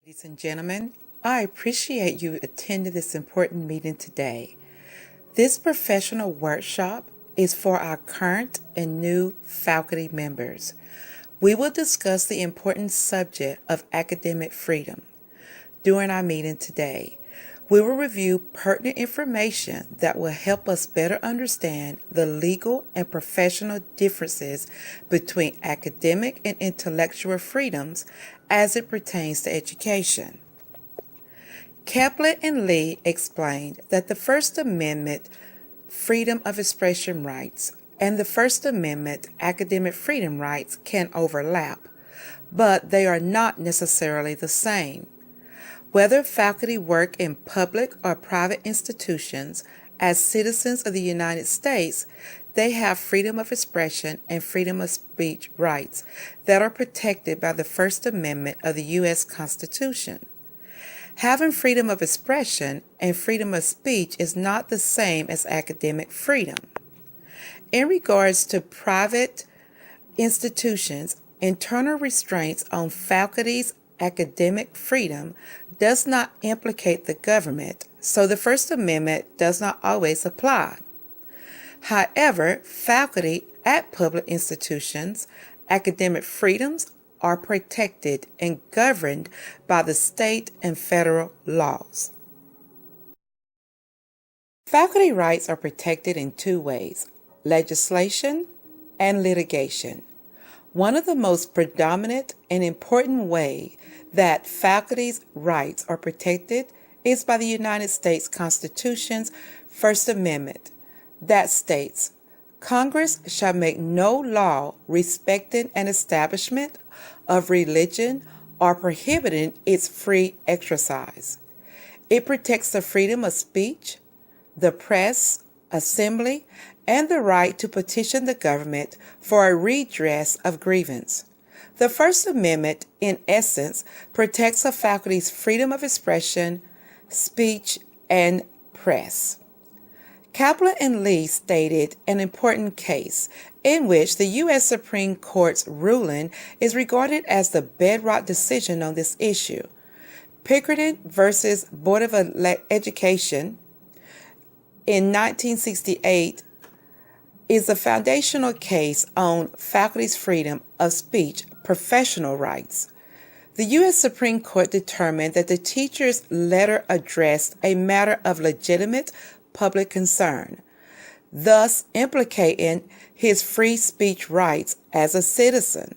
Ladies and gentlemen, I appreciate you attending this important meeting today. This professional workshop is for our current and new faculty members. We will discuss the important subject of academic freedom. During our meeting today, we will review pertinent information that will help us better understand the legal and professional differences between academic and intellectual freedoms as it pertains to education. Kaplan and Lee explained that the First Amendment freedom of expression rights and the First Amendment academic freedom rights can overlap, but they are not necessarily the same. Whether faculty work in public or private institutions, as citizens of the United States, they have freedom of expression and freedom of speech rights that are protected by the First Amendment of the U.S. Constitution. Having freedom of expression and freedom of speech is not the same as academic freedom. In regards to private institutions, internal restraints on faculty's academic freedom does not implicate the government, so the First Amendment does not always apply. However, faculty at public institutions' academic freedoms are protected and governed by the state and federal laws. Faculty rights are protected in two ways: legislation and litigation. One of the most predominant and important ways that faculty's rights are protected is by the United States Constitution's First Amendment that states, Congress shall make no law respecting an establishment of religion or prohibiting its free exercise. It protects the freedom of speech, the press, assembly, and the right to petition the government for a redress of grievance. The First Amendment, in essence, protects a faculty's freedom of expression, speech, and press. Kaplan and Lee stated an important case in which the U.S. Supreme Court's ruling is regarded as the bedrock decision on this issue. Pickering versus Board of Education in 1968 is a foundational case on faculty's freedom of speech, professional rights. The U.S. Supreme Court determined that the teacher's letter addressed a matter of legitimate public concern, thus implicating his free speech rights as a citizen.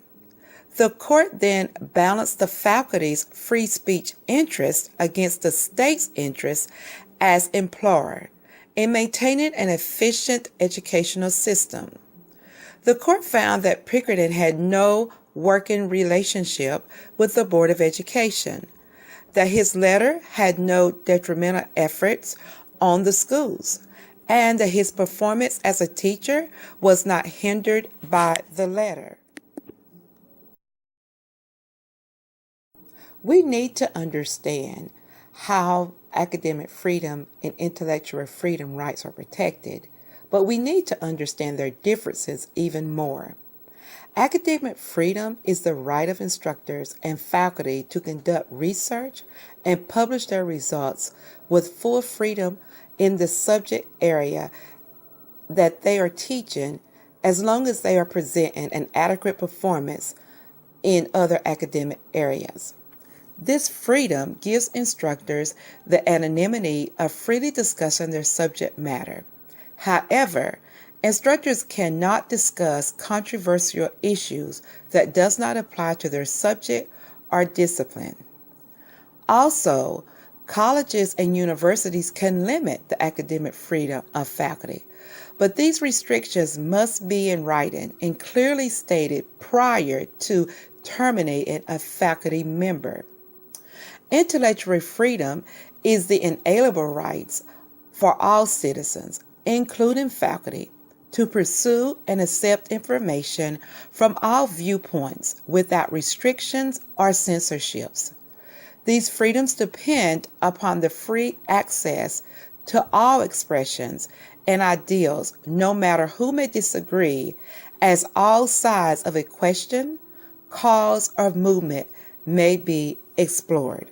The court then balanced the faculty's free speech interest against the state's interest as employer in maintaining an efficient educational system. The court found that Pickering had no working relationship with the Board of Education, that his letter had no detrimental efforts on the schools, and that his performance as a teacher was not hindered by the letter. We need to understand how academic freedom and intellectual freedom rights are protected, but we need to understand their differences even more. Academic freedom is the right of instructors and faculty to conduct research and publish their results with full freedom in the subject area that they are teaching, as long as they are presenting an adequate performance in other academic areas. This freedom gives instructors the anonymity of freely discussing their subject matter. However, instructors cannot discuss controversial issues that does not apply to their subject or discipline. Also, colleges and universities can limit the academic freedom of faculty, but these restrictions must be in writing and clearly stated prior to terminating a faculty member. Intellectual freedom is the inalienable rights for all citizens, including faculty, to pursue and accept information from all viewpoints without restrictions or censorships. These freedoms depend upon the free access to all expressions and ideals, no matter who may disagree, as all sides of a question, cause, or movement may be explored.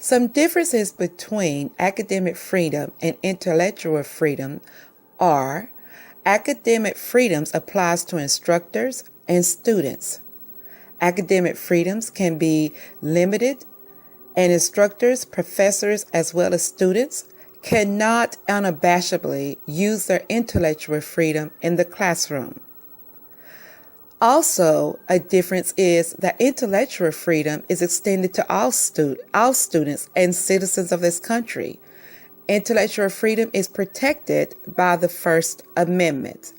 Some differences between academic freedom and intellectual freedom are: academic freedoms applies to instructors and students. Academic freedoms can be limited, and instructors, professors, as well as students cannot unabashedly use their intellectual freedom in the classroom. Also, a difference is that intellectual freedom is extended to all students and citizens of this country. Intellectual freedom is protected by the First Amendment.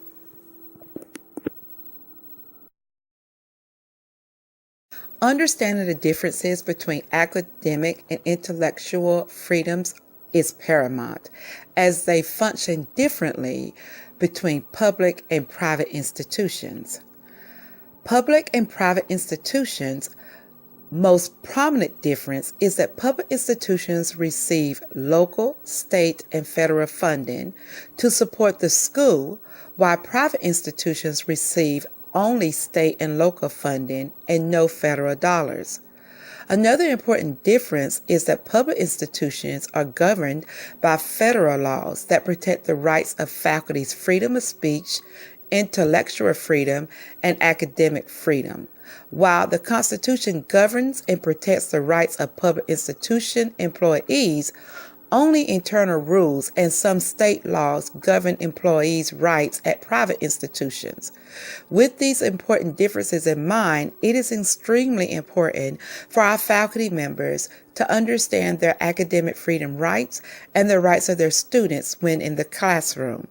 Understanding the differences between academic and intellectual freedoms is paramount, as they function differently between public and private institutions. Public and private institutions' most prominent difference is that public institutions receive local, state, and federal funding to support the school, while private institutions receive only state and local funding and no federal dollars. Another important difference is that public institutions are governed by federal laws that protect the rights of faculty's freedom of speech, intellectual freedom, and academic freedom, while the Constitution governs and protects the rights of public institution employees. Only internal rules and some state laws govern employees' rights at private institutions. With these important differences in mind, it is extremely important for our faculty members to understand their academic freedom rights and the rights of their students when in the classroom.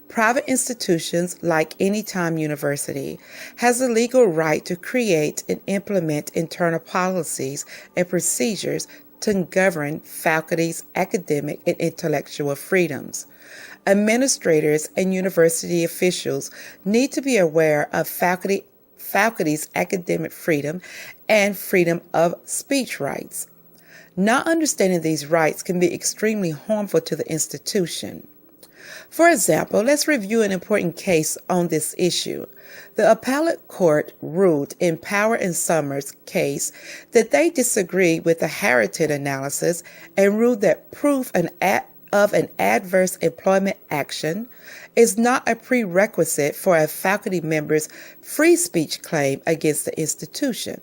Private institutions, like Anytime University, has the legal right to create and implement internal policies and procedures to govern faculty's academic and intellectual freedoms. Administrators and university officials need to be aware of faculty's academic freedom and freedom of speech rights. Not understanding these rights can be extremely harmful to the institution. For example, let's review an important case on this issue. The appellate court ruled in Power and Summers' case that they disagreed with the Heritage analysis and ruled that proof of an adverse employment action is not a prerequisite for a faculty member's free speech claim against the institution.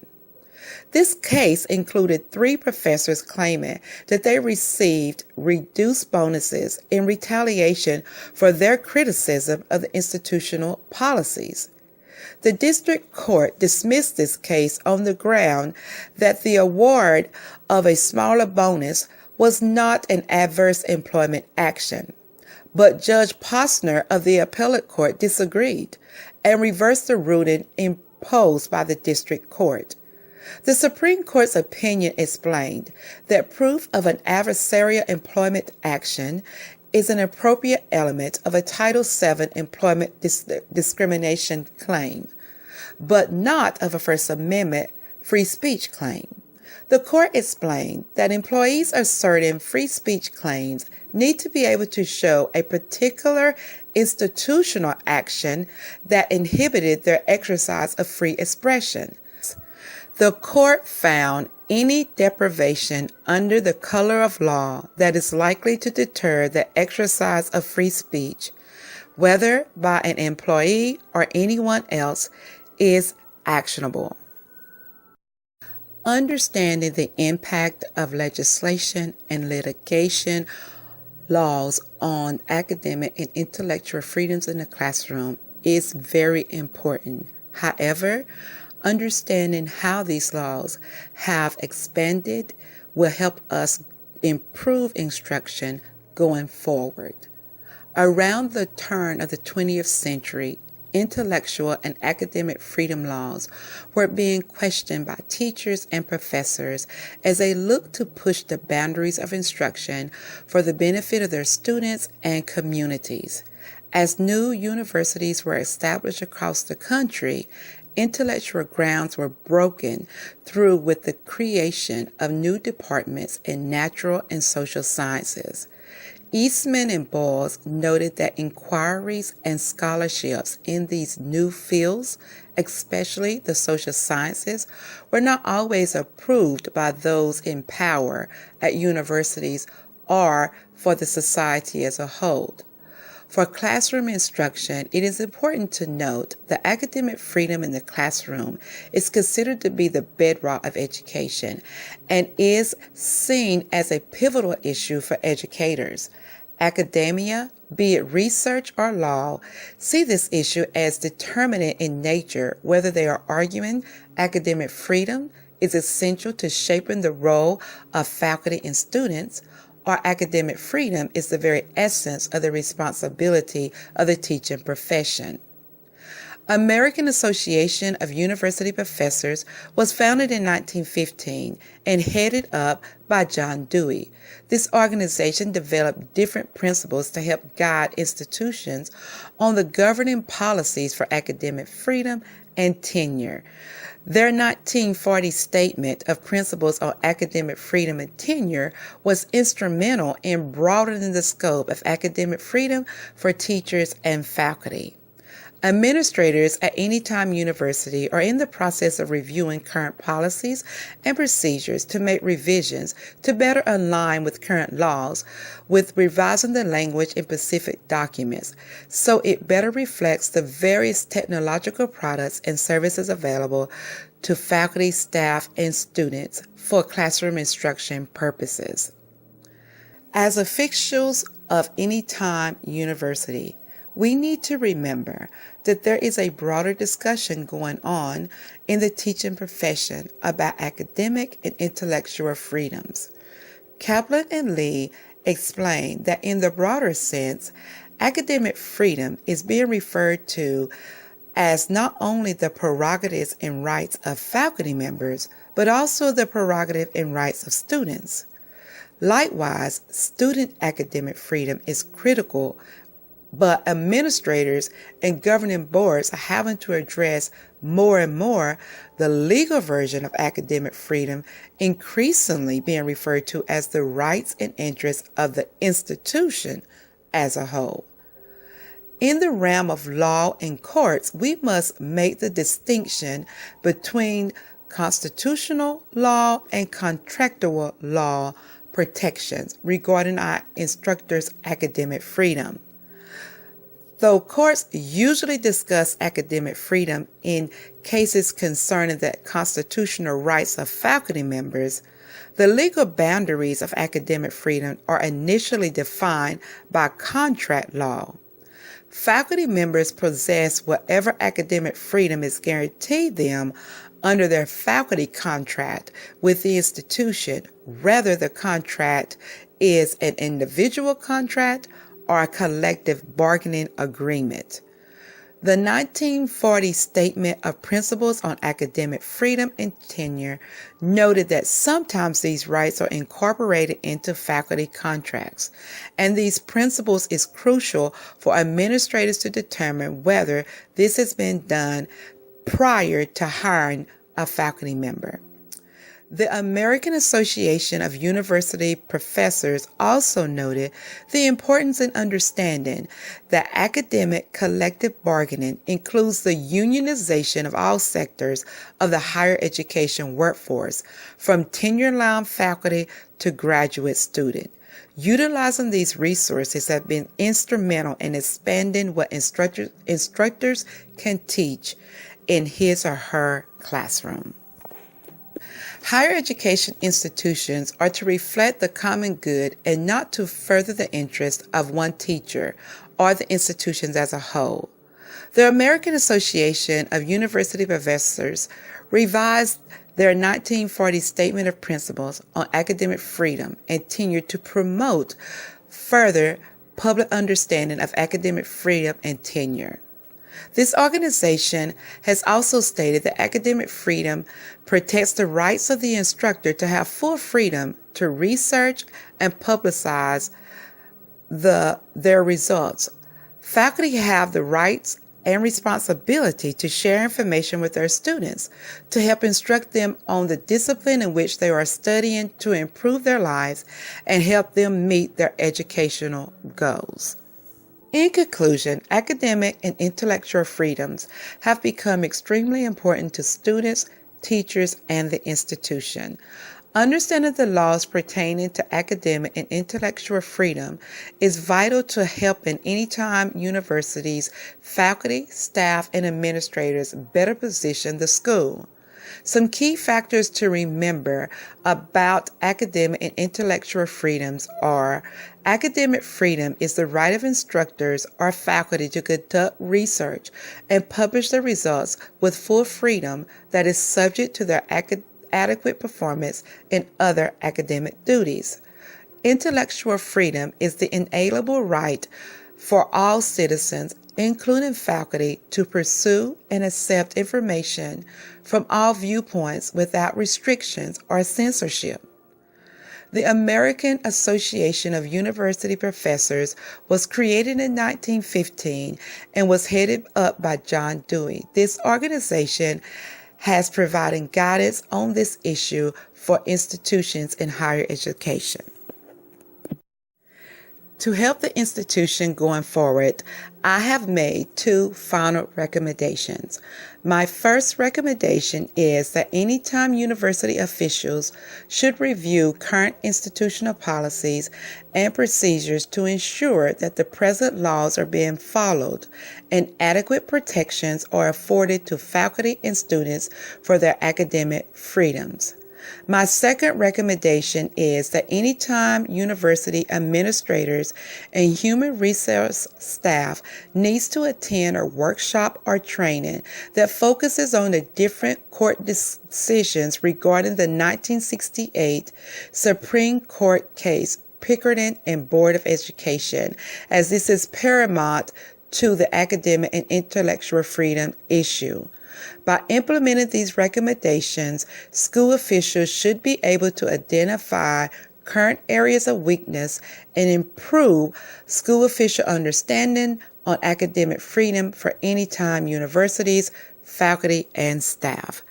This case included 3 professors claiming that they received reduced bonuses in retaliation for their criticism of the institutional policies. The district court dismissed this case on the ground that the award of a smaller bonus was not an adverse employment action. But Judge Posner of the appellate court disagreed and reversed the ruling imposed by the district court. The Supreme Court's opinion explained that proof of an adversarial employment action is an appropriate element of a Title VII employment discrimination claim, but not of a First Amendment free speech claim. The court explained that employees asserting free speech claims need to be able to show a particular institutional action that inhibited their exercise of free expression. The court found any deprivation under the color of law that is likely to deter the exercise of free speech, whether by an employee or anyone else, is actionable. Understanding the impact of legislation and litigation laws on academic and intellectual freedoms in the classroom is very important. However, understanding how these laws have expanded will help us improve instruction going forward. Around the turn of the 20th century, intellectual and academic freedom laws were being questioned by teachers and professors as they looked to push the boundaries of instruction for the benefit of their students and communities. As new universities were established across the country, intellectual grounds were broken through with the creation of new departments in natural and social sciences. Eastman and Boyles noted that inquiries and scholarships in these new fields, especially the social sciences, were not always approved by those in power at universities or for the society as a whole. For classroom instruction, it is important to note that academic freedom in the classroom is considered to be the bedrock of education and is seen as a pivotal issue for educators. Academia, be it research or law, see this issue as determinate in nature, whether they are arguing academic freedom is essential to shaping the role of faculty and students, or academic freedom is the very essence of the responsibility of the teaching profession. American Association of University Professors was founded in 1915 and headed up by John Dewey. This organization developed different principles to help guide institutions on the governing policies for academic freedom and tenure. Their 1940 statement of principles on academic freedom and tenure was instrumental in broadening the scope of academic freedom for teachers and faculty. Administrators at any time university are in the process of reviewing current policies and procedures to make revisions to better align with current laws, with revising the language in specific documents so it better reflects the various technological products and services available to faculty, staff, and students for classroom instruction purposes. As officials of any time university, we need to remember that there is a broader discussion going on in the teaching profession about academic and intellectual freedoms. Kaplan and Lee explained that in the broader sense, academic freedom is being referred to as not only the prerogatives and rights of faculty members, but also the prerogative and rights of students. Likewise, student academic freedom is critical, but administrators and governing boards are having to address more and more the legal version of academic freedom, increasingly being referred to as the rights and interests of the institution as a whole. In the realm of law and courts, we must make the distinction between constitutional law and contractual law protections regarding our instructors' academic freedom. Though courts usually discuss academic freedom in cases concerning the constitutional rights of faculty members, the legal boundaries of academic freedom are initially defined by contract law. Faculty members possess whatever academic freedom is guaranteed them under their faculty contract with the institution, whether the contract is an individual contract or a collective bargaining agreement. The 1940 Statement of Principles on Academic Freedom and Tenure noted that sometimes these rights are incorporated into faculty contracts, and these principles is crucial for administrators to determine whether this has been done prior to hiring a faculty member. The American Association of University Professors also noted the importance in understanding that academic collective bargaining includes the unionization of all sectors of the higher education workforce, from tenure-bound faculty to graduate student. Utilizing these resources have been instrumental in expanding what instructors can teach in his or her classroom. Higher education institutions are to reflect the common good and not to further the interest of one teacher or the institutions as a whole. The American Association of University Professors revised their 1940 Statement of Principles on Academic Freedom and Tenure to promote further public understanding of academic freedom and tenure. This organization has also stated that academic freedom protects the rights of the instructor to have full freedom to research and publicize their results. Faculty have the rights and responsibility to share information with their students to help instruct them on the discipline in which they are studying to improve their lives and help them meet their educational goals. In conclusion, academic and intellectual freedoms have become extremely important to students, teachers, and the institution. Understanding the laws pertaining to academic and intellectual freedom is vital to helping anytime universities, faculty, staff, and administrators better position the school. Some key factors to remember about academic and intellectual freedoms are: academic freedom is the right of instructors or faculty to conduct research and publish the results with full freedom that is subject to their adequate performance in other academic duties. Intellectual freedom is the inalienable right for all citizens, including faculty, to pursue and accept information from all viewpoints without restrictions or censorship. The American Association of University Professors was created in 1915 and was headed up by John Dewey. This organization has provided guidance on this issue for institutions in higher education. To help the institution going forward, I have made two final recommendations. My first recommendation is that anytime university officials should review current institutional policies and procedures to ensure that the present laws are being followed and adequate protections are afforded to faculty and students for their academic freedoms. My second recommendation is that anytime university administrators and human resource staff needs to attend a workshop or training that focuses on the different court decisions regarding the 1968 Supreme Court case Pickering and Board of Education, as this is paramount to the academic and intellectual freedom issue. By implementing these recommendations, school officials should be able to identify current areas of weakness and improve school official understanding on academic freedom for anytime universities, faculty, and staff.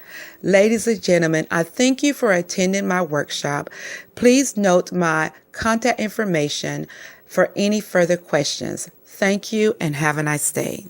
Ladies and gentlemen, I thank you for attending my workshop. Please note my contact information for any further questions. Thank you and have a nice day.